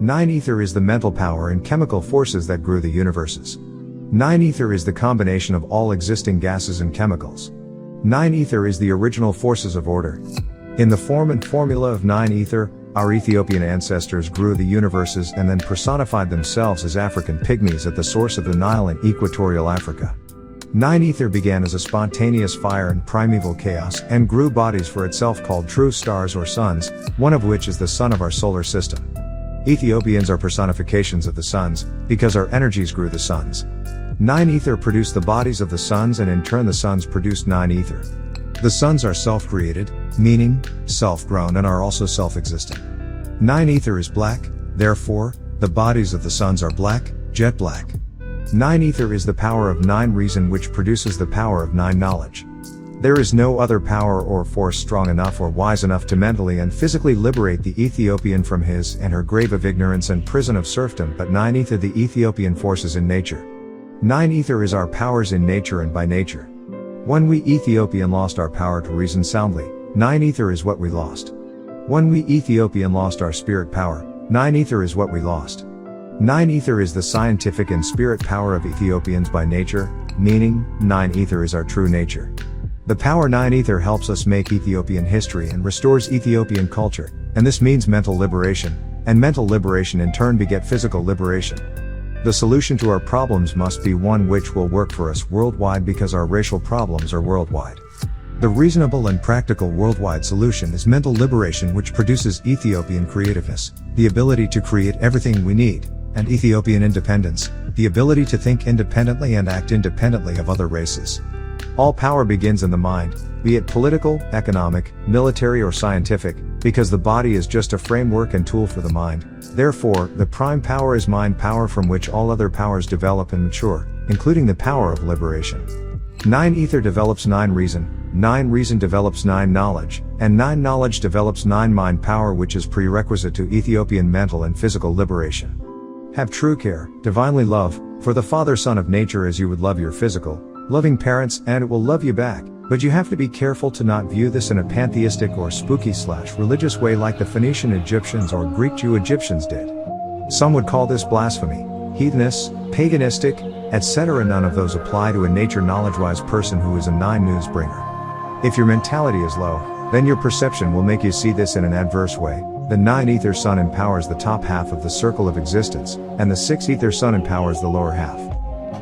Nine ether is the mental power and chemical forces that grew the universes. Nine ether is the combination of all existing gases and chemicals. Nine ether is the original forces of order. In the form and formula of nine ether, our Ethiopian ancestors grew the universes and then personified themselves as African pygmies at the source of the Nile in equatorial Africa. Nine ether began as a spontaneous fire and primeval chaos and grew bodies for itself called true stars or suns, one of which is the sun of our solar system. Ethiopians are personifications of the suns, because our energies grew the suns. Nine ether produced the bodies of the suns, and in turn the suns produced nine ether. The suns are self-created, meaning, self-grown, and are also self-existent. Nine ether is black, therefore, the bodies of the suns are black, jet black. Nine ether is the power of nine reason, which produces the power of nine knowledge. There is no other power or force strong enough or wise enough to mentally and physically liberate the Ethiopian from his and her grave of ignorance and prison of serfdom but nine ether, the Ethiopian forces in nature. Nine ether is our powers in nature and by nature. When we Ethiopian lost our power to reason soundly, nine ether is what we lost. When we Ethiopian lost our spirit power, nine ether is what we lost. Nine ether is the scientific and spirit power of Ethiopians by nature, meaning, nine ether is our true nature. The power nine ether helps us make Ethiopian history and restores Ethiopian culture, and this means mental liberation, and mental liberation in turn beget physical liberation. The solution to our problems must be one which will work for us worldwide because our racial problems are worldwide. The reasonable and practical worldwide solution is mental liberation, which produces Ethiopian creativeness, the ability to create everything we need, and Ethiopian independence, the ability to think independently and act independently of other races. All power begins in the mind, be it political, economic, military or scientific, because the body is just a framework and tool for the mind. Therefore, the prime power is mind power, from which all other powers develop and mature, including the power of liberation. Nine ether develops nine reason develops nine knowledge, and nine knowledge develops nine mind power, which is prerequisite to Ethiopian mental and physical liberation. Have true care, divinely love, for the Father Son of nature as you would love your physical, loving parents, and it will love you back, but you have to be careful to not view this in a pantheistic or spooky/religious way like the Phoenician Egyptians or Greek Jew Egyptians did. Some would call this blasphemy, heathenish, paganistic, etc. None of those apply to a nature knowledge-wise person who is a nine news bringer. If your mentality is low, then your perception will make you see this in an adverse way. The nine ether sun empowers the top half of the circle of existence, and the six ether sun empowers the lower half.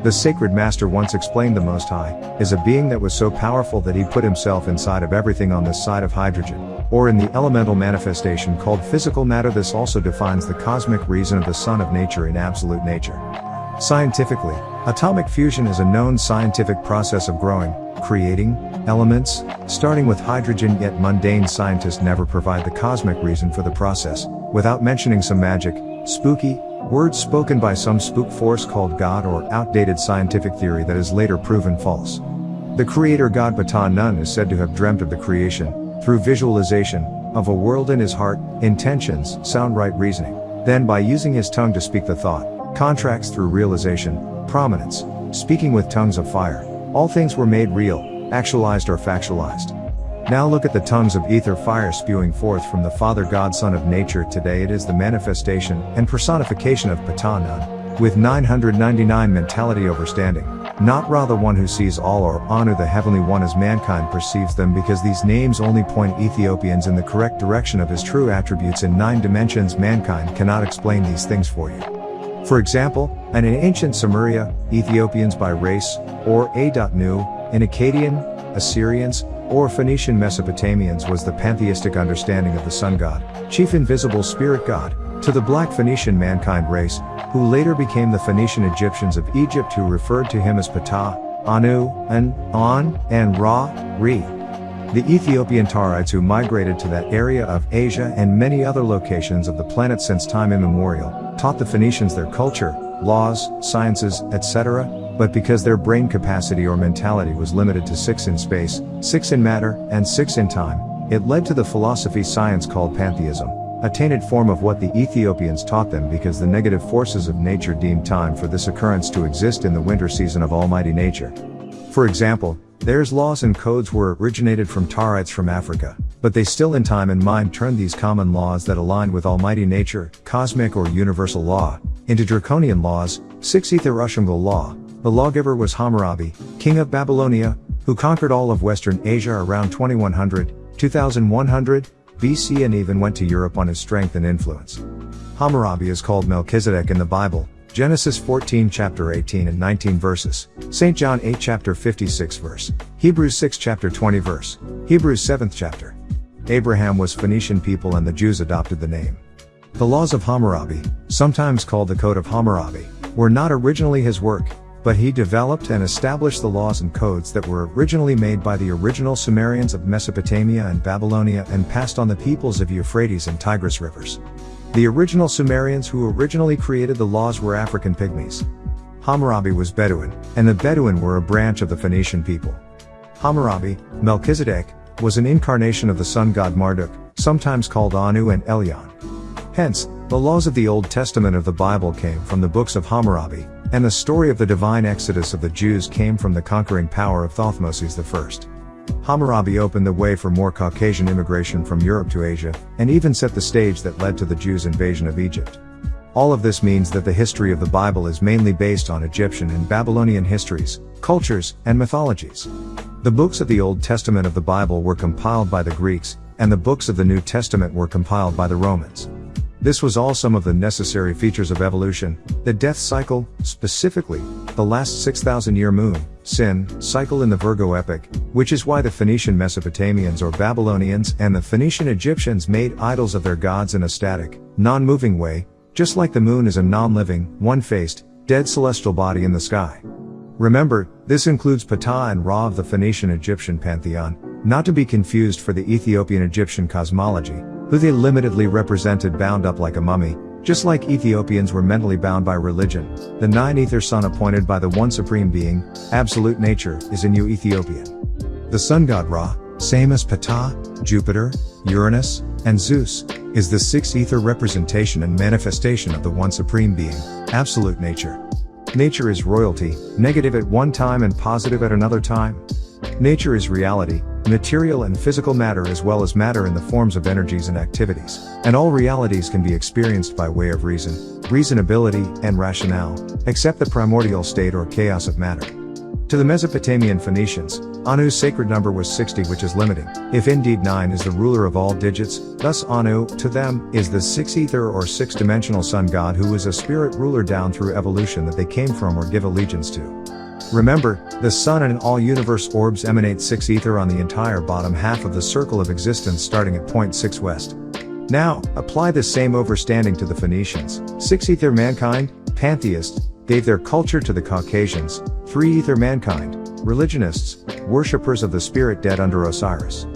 The sacred master once explained the Most High is a being that was so powerful that he put himself inside of everything on this side of hydrogen, or in the elemental manifestation called physical matter. This also defines the cosmic reason of the sun of nature in absolute nature. Scientifically, atomic fusion is a known scientific process of growing, creating, elements, starting with hydrogen, yet mundane scientists never provide the cosmic reason for the process, without mentioning some magic, spooky, words spoken by some spook force called God or outdated scientific theory that is later proven false. The creator god Yaa-Nun is said to have dreamt of the creation, through visualization, of a world in his heart, intentions, sound right reasoning. Then by using his tongue to speak the thought, contracts through realization, prominence, speaking with tongues of fire, all things were made real, actualized or factualized. Now look at the tongues of ether fire spewing forth from the Father God Son of nature. Today it is the manifestation and personification of Yaa-Nun, with 999 mentality overstanding, not Ra the one who sees all or Anu the heavenly one as mankind perceives them, because these names only point Ethiopians in the correct direction of his true attributes in nine dimensions. Mankind cannot explain these things for you. For example, in ancient Sumeria, Ethiopians by race, or A.Nu, in Akkadian, Assyrians, or Phoenician Mesopotamians was the pantheistic understanding of the sun god, chief invisible spirit god, to the black Phoenician mankind race, who later became the Phoenician Egyptians of Egypt, who referred to him as Ptah, Anu, and On, and Ra, Re. The Ethiopian Tarites who migrated to that area of Asia and many other locations of the planet since time immemorial, taught the Phoenicians their culture, laws, sciences, etc., but because their brain capacity or mentality was limited to 6 in space, 6 in matter, and 6 in time, it led to the philosophy science called pantheism, a tainted form of what the Ethiopians taught them, because the negative forces of nature deemed time for this occurrence to exist in the winter season of almighty nature. For example, theirs laws and codes were originated from Tarites from Africa, but they still in time and mind turned these common laws that aligned with almighty nature, cosmic or universal law, into draconian laws, Six Ether Ushumgal law. The lawgiver was Hammurabi, king of Babylonia, who conquered all of Western Asia around 2100, 2100 BC and even went to Europe on his strength and influence. Hammurabi is called Melchizedek in the Bible, Genesis 14 chapter 18 and 19 verses, St. John 8 chapter 56 verse, Hebrews 6 chapter 20 verse, Hebrews 7th chapter. Abraham was Phoenician people and the Jews adopted the name. The laws of Hammurabi, sometimes called the Code of Hammurabi, were not originally his work, but he developed and established the laws and codes that were originally made by the original Sumerians of Mesopotamia and Babylonia and passed on the peoples of Euphrates and Tigris rivers. The original Sumerians who originally created the laws were African pygmies. Hammurabi was Bedouin, and the Bedouin were a branch of the Phoenician people. Hammurabi, Melchizedek, was an incarnation of the sun god Marduk, sometimes called Anu and Elyon. Hence, the laws of the Old Testament of the Bible came from the books of Hammurabi, and the story of the divine exodus of the Jews came from the conquering power of Thothmoses I. Hammurabi opened the way for more Caucasian immigration from Europe to Asia, and even set the stage that led to the Jews' invasion of Egypt. All of this means that the history of the Bible is mainly based on Egyptian and Babylonian histories, cultures, and mythologies. The books of the Old Testament of the Bible were compiled by the Greeks, and the books of the New Testament were compiled by the Romans. This was all some of the necessary features of evolution, the death cycle, specifically, the last 6,000-year moon, sin, cycle in the Virgo epoch, which is why the Phoenician Mesopotamians or Babylonians and the Phoenician Egyptians made idols of their gods in a static, non-moving way, just like the moon is a non-living, one-faced, dead celestial body in the sky. Remember, this includes Ptah and Ra of the Phoenician-Egyptian pantheon, not to be confused for the Ethiopian-Egyptian cosmology, who they limitedly represented bound up like a mummy, just like Ethiopians were mentally bound by religion. The nine-ether sun appointed by the one supreme being, absolute nature, is a new Ethiopian. The sun god Ra, same as Ptah, Jupiter, Uranus, and Zeus, is the six-ether representation and manifestation of the one supreme being, absolute nature. Nature is royalty, negative at one time and positive at another time. Nature is reality, material and physical matter as well as matter in the forms of energies and activities, and all realities can be experienced by way of reason, reasonability, and rationale, except the primordial state or chaos of matter. To the Mesopotamian Phoenicians, Anu's sacred number was 60, which is limiting, if indeed 9 is the ruler of all digits. Thus Anu, to them, is the six-ether or six-dimensional sun god who is a spirit ruler down through evolution that they came from or give allegiance to. Remember, the sun and all universe orbs emanate six ether on the entire bottom half of the circle of existence starting at point 6 west. Now, apply the same overstanding to the Phoenicians. Six ether mankind, pantheists, gave their culture to the Caucasians. Three ether mankind, religionists, worshippers of the spirit dead under Osiris.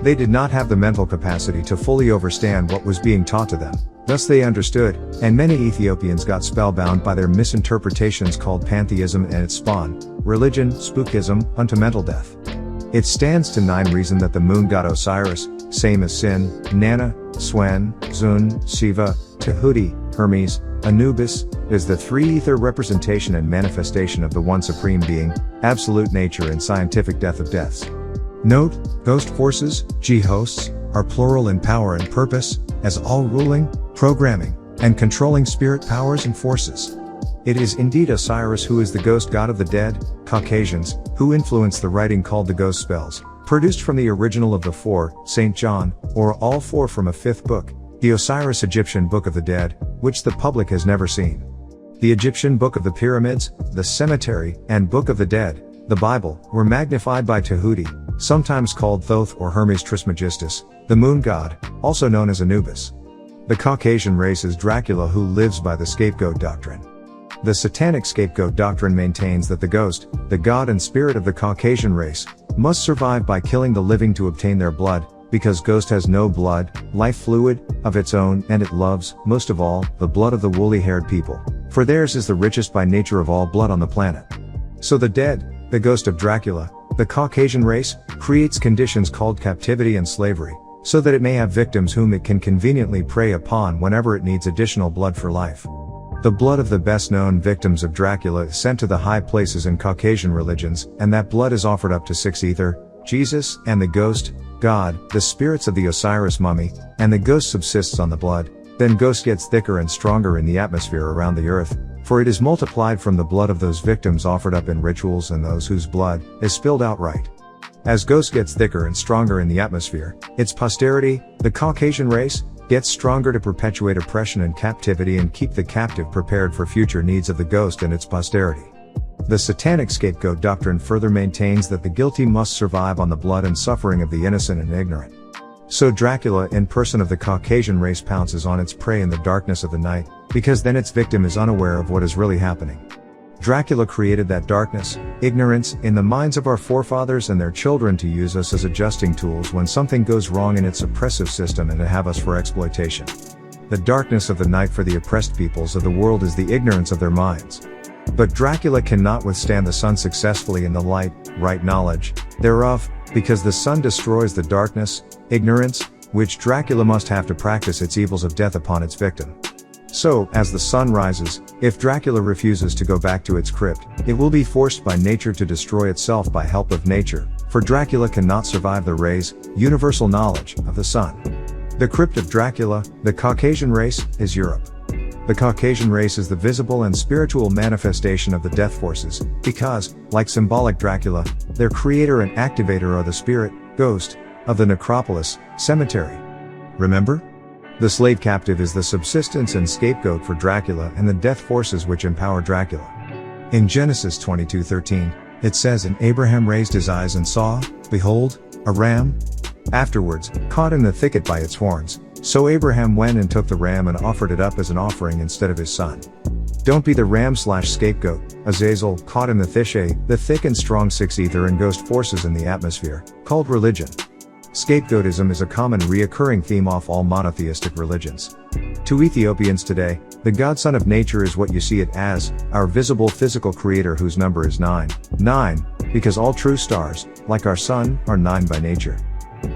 They did not have the mental capacity to fully understand what was being taught to them. Thus they understood, and many Ethiopians got spellbound by their misinterpretations called pantheism and its spawn, religion, spookism, unto mental death. It stands to 9 reason that the moon god Osiris, same as Sin, Nana, Swen, Zun, Siva, Tahuti, Hermes, Anubis, is the three-ether representation and manifestation of the one supreme being, absolute nature and scientific death of deaths. Note, ghost forces, G-hosts, are plural in power and purpose, as all ruling, programming, and controlling spirit powers and forces. It is indeed Osiris who is the ghost god of the dead, Caucasians, who influenced the writing called the Ghost Spells, produced from the original of the 4, St. John, or all 4 from a 5th book, the Osiris Egyptian Book of the Dead, which the public has never seen. The Egyptian Book of the Pyramids, the Cemetery, and Book of the Dead, the Bible, were magnified by Tahuti, sometimes called Thoth or Hermes Trismegistus, the moon god, also known as Anubis. The Caucasian race is Dracula who lives by the scapegoat doctrine. The satanic scapegoat doctrine maintains that the ghost, the god and spirit of the Caucasian race, must survive by killing the living to obtain their blood, because ghost has no blood, life fluid, of its own, and it loves, most of all, the blood of the woolly-haired people, for theirs is the richest by nature of all blood on the planet. So the dead, the ghost of Dracula, the Caucasian race, creates conditions called captivity and slavery, so that it may have victims whom it can conveniently prey upon whenever it needs additional blood for life. The blood of the best-known victims of Dracula is sent to the high places in Caucasian religions, and that blood is offered up to six ether, Jesus, and the ghost, God, the spirits of the Osiris mummy, and the ghost subsists on the blood. Then ghost gets thicker and stronger in the atmosphere around the earth, for it is multiplied from the blood of those victims offered up in rituals and those whose blood is spilled outright. As ghost gets thicker and stronger in the atmosphere, its posterity, the Caucasian race, gets stronger to perpetuate oppression and captivity and keep the captive prepared for future needs of the ghost and its posterity. The satanic scapegoat doctrine further maintains that the guilty must survive on the blood and suffering of the innocent and ignorant. So Dracula in person of the Caucasian race pounces on its prey in the darkness of the night, because then its victim is unaware of what is really happening. Dracula created that darkness, ignorance, in the minds of our forefathers and their children to use us as adjusting tools when something goes wrong in its oppressive system and to have us for exploitation. The darkness of the night for the oppressed peoples of the world is the ignorance of their minds. But Dracula cannot withstand the sun successfully in the light, right knowledge, thereof, because the sun destroys the darkness, ignorance, which Dracula must have to practice its evils of death upon its victim. So, as the sun rises, if Dracula refuses to go back to its crypt, it will be forced by nature to destroy itself by help of nature, for Dracula cannot survive the rays, universal knowledge, of the sun. The crypt of Dracula, the Caucasian race, is Europe. The Caucasian race is the visible and spiritual manifestation of the death forces, because, like symbolic Dracula, their creator and activator are the spirit, ghost, of the necropolis, cemetery. Remember? The slave captive is the subsistence and scapegoat for Dracula and the death forces which empower Dracula. In Genesis 22:13, it says, "And Abraham raised his eyes and saw, behold, a ram, afterwards, caught in the thicket by its horns. So Abraham went and took the ram and offered it up as an offering instead of his son." Don't be the ram/scapegoat, Azazel, caught in the thick and strong six ether and ghost forces in the atmosphere, called religion. Scapegoatism is a common reoccurring theme off all monotheistic religions. To Ethiopians today, the God-Son of nature is what you see it as, our visible physical creator whose number is 9, because all true stars, like our sun, are 9 by nature.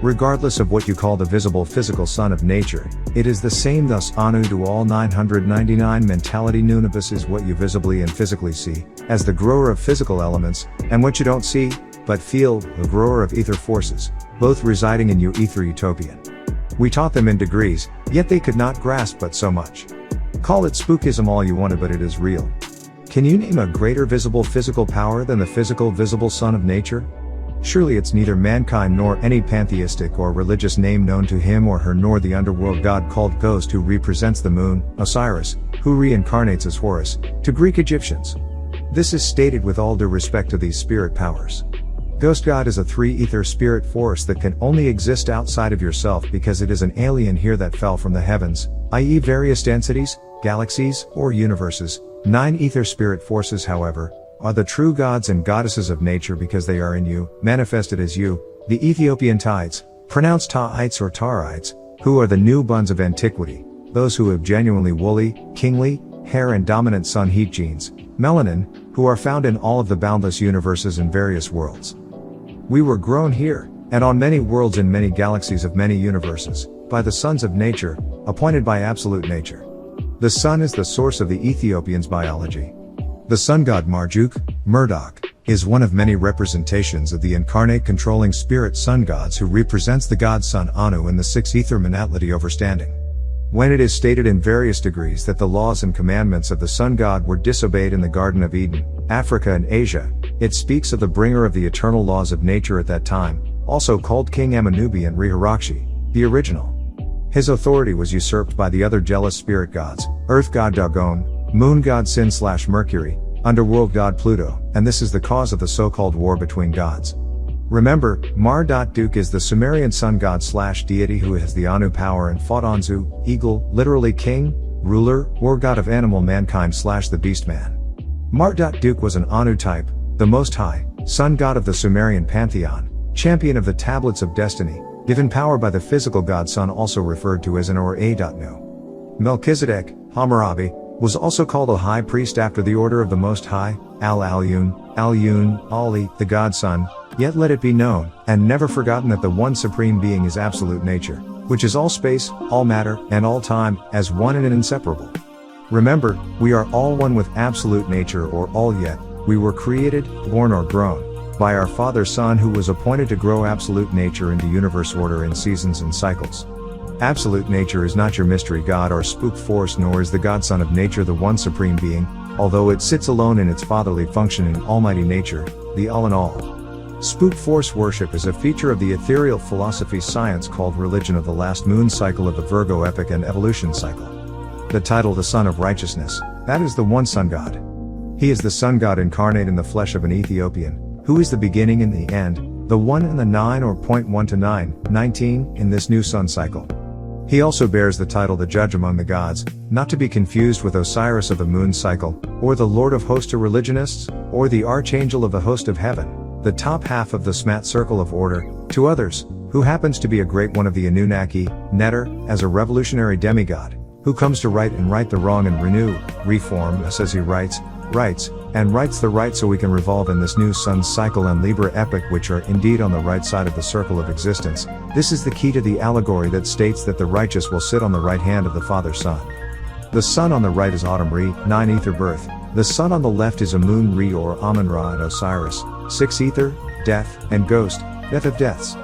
Regardless of what you call the visible physical son of nature, it is the same. Thus Anu to all 999 mentality Nunibus is what you visibly and physically see, as the grower of physical elements, and what you don't see, but feel, the grower of ether forces, both residing in you ether utopian. We taught them in degrees, yet they could not grasp but so much. Call it spookism all you want, but it is real. Can you name a greater visible physical power than the physical visible son of nature? Surely it's neither mankind nor any pantheistic or religious name known to him or her nor the underworld god called Ghost who represents the moon, Osiris, who reincarnates as Horus, to Greek Egyptians. This is stated with all due respect to these spirit powers. Ghost God is a three-ether spirit force that can only exist outside of yourself because it is an alien here that fell from the heavens, i.e. various densities, galaxies, or universes. 9 ether spirit forces, however, are the true gods and goddesses of nature because they are in you, manifested as you, the Ethiopian tides, pronounced Ta'ites or Tarites, who are the new buns of antiquity, those who have genuinely woolly, kingly, hair and dominant sun heat genes, melanin, who are found in all of the boundless universes and various worlds. We were grown here, and on many worlds in many galaxies of many universes, by the sons of nature, appointed by absolute nature. The sun is the source of the Ethiopians' biology. The sun god Marduk, Murdoch, is one of many representations of the incarnate controlling spirit sun gods who represents the god sun Anu in the 6 ether monatlity overstanding. When it is stated in various degrees that the laws and commandments of the sun god were disobeyed in the Garden of Eden, Africa and Asia, it speaks of the bringer of the eternal laws of nature at that time, also called King Amenubi and Riharakshi, the original. His authority was usurped by the other jealous spirit gods, earth god Dagon, moon god Sin/Mercury, underworld god Pluto, and this is the cause of the so-called war between gods. Remember, Marduk is the Sumerian sun god/deity who has the Anu power and fought Anzu, eagle, literally king, ruler, or god of animal mankind/the beast man. Marduk was an Anu type, the Most High, sun god of the Sumerian pantheon, champion of the tablets of destiny, given power by the physical god sun also referred to as an or Aa-Nu. Melchizedek, Hammurabi, was also called a high priest after the order of the Most High, Al-Alyun, Ali, the god sun, yet let it be known, and never forgotten that the one supreme being is absolute nature, which is all space, all matter, and all time, as one and inseparable. Remember, we are all one with absolute nature or all yet, we were created, born or grown, by our Father Son who was appointed to grow absolute nature into universe order in seasons and cycles. Absolute nature is not your mystery God or spook force, nor is the Godson of nature the one supreme being, although it sits alone in its fatherly function in almighty nature, the all in all. Spook force worship is a feature of the ethereal philosophy science called religion of the last moon cycle of the Virgo epoch and evolution cycle. The title the Son of Righteousness, that is the one Sun God. He is the Sun God incarnate in the flesh of an Ethiopian, who is the beginning and the end, the 1 and the 9 or point 1 to 9, 19, in this new sun cycle. He also bears the title the Judge among the gods, not to be confused with Osiris of the moon cycle, or the Lord of Hosts to religionists, or the Archangel of the host of heaven, the top half of the Smat circle of order, to others, who happens to be a great one of the Anunnaki, Neter, as a revolutionary demigod, who comes to right and right the wrong and renew, reform us as he writes the right so we can revolve in this new sun cycle and Libra epoch which are indeed on the right side of the circle of existence. This is the key to the allegory that states that the righteous will sit on the right hand of the Father Son. The sun on the right is Autumn Re, 9 Ether birth, the sun on the left is Amun Re or Amun Ra and Osiris, 6 Ether, death, and ghost, death of deaths.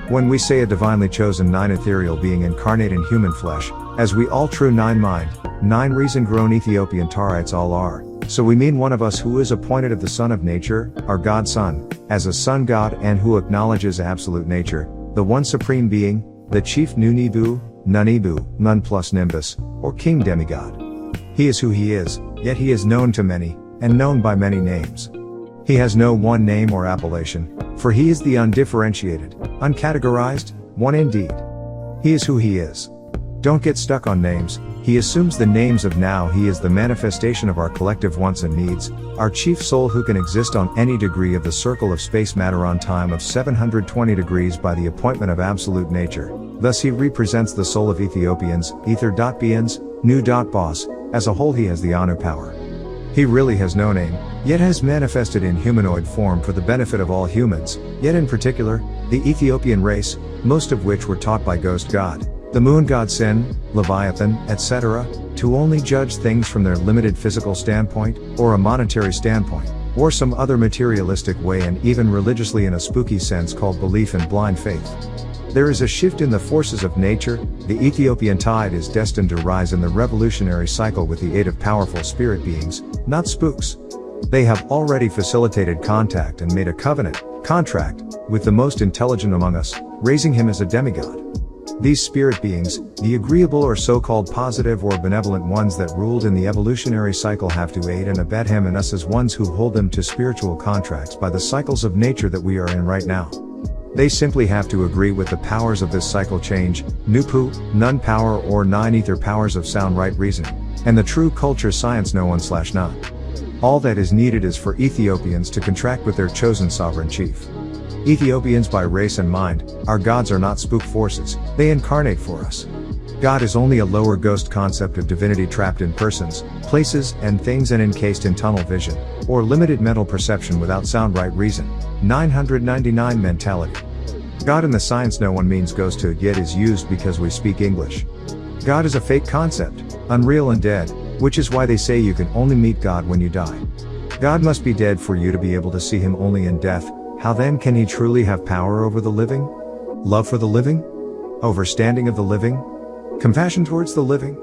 When we say a divinely chosen 9 ethereal being incarnate in human flesh, as we all true 9 mind, 9 reason grown Ethiopian Tarites all are, so we mean one of us who is appointed of the Son of Nature, our God Son, as a Sun God and who acknowledges absolute nature, the one supreme being, the chief Nunibu, Nunibu, Nun plus Nimbus, or King Demigod. He is who he is, yet he is known to many, and known by many names. He has no one name or appellation, for he is the undifferentiated, uncategorized, one indeed. He is who he is. Don't get stuck on names, he assumes the names of now. He is the manifestation of our collective wants and needs, our chief soul who can exist on any degree of the circle of space matter on time of 720 degrees by the appointment of absolute nature. Thus he represents the soul of Ethiopians, ether.beings, nu.boss, as a whole he has the Anu power. He really has no name, yet has manifested in humanoid form for the benefit of all humans, yet in particular, the Ethiopian race, most of which were taught by Ghost God, the Moon God Sin, Leviathan, etc., to only judge things from their limited physical standpoint, or a monetary standpoint, or some other materialistic way and even religiously in a spooky sense called belief and blind faith. There is a shift in the forces of nature. The Ethiopian tide is destined to rise in the revolutionary cycle with the aid of powerful spirit beings, not spooks. They have already facilitated contact and made a contract, with the most intelligent among us, raising him as a demigod. These spirit beings, the agreeable or so-called positive or benevolent ones that ruled in the evolutionary cycle, have to aid and abet him and us as ones who hold them to spiritual contracts by the cycles of nature that we are in right now. They simply have to agree with the powers of this cycle change, Nupu, Nun power or 9 ether powers of sound right reasoning, and the true culture science no 1/9. All that is needed is for Ethiopians to contract with their chosen sovereign chief. Ethiopians by race and mind, our gods are not spook forces, they incarnate for us. God is only a lower ghost concept of divinity trapped in persons, places, and things and encased in tunnel vision, or limited mental perception without sound right reason, 999 mentality. God in the science no one means ghost to yet is used because we speak English. God is a fake concept, unreal and dead, which is why they say you can only meet God when you die. God must be dead for you to be able to see him only in death. How then can he truly have power over the living? Love for the living? Overstanding of the living? Compassion towards the living?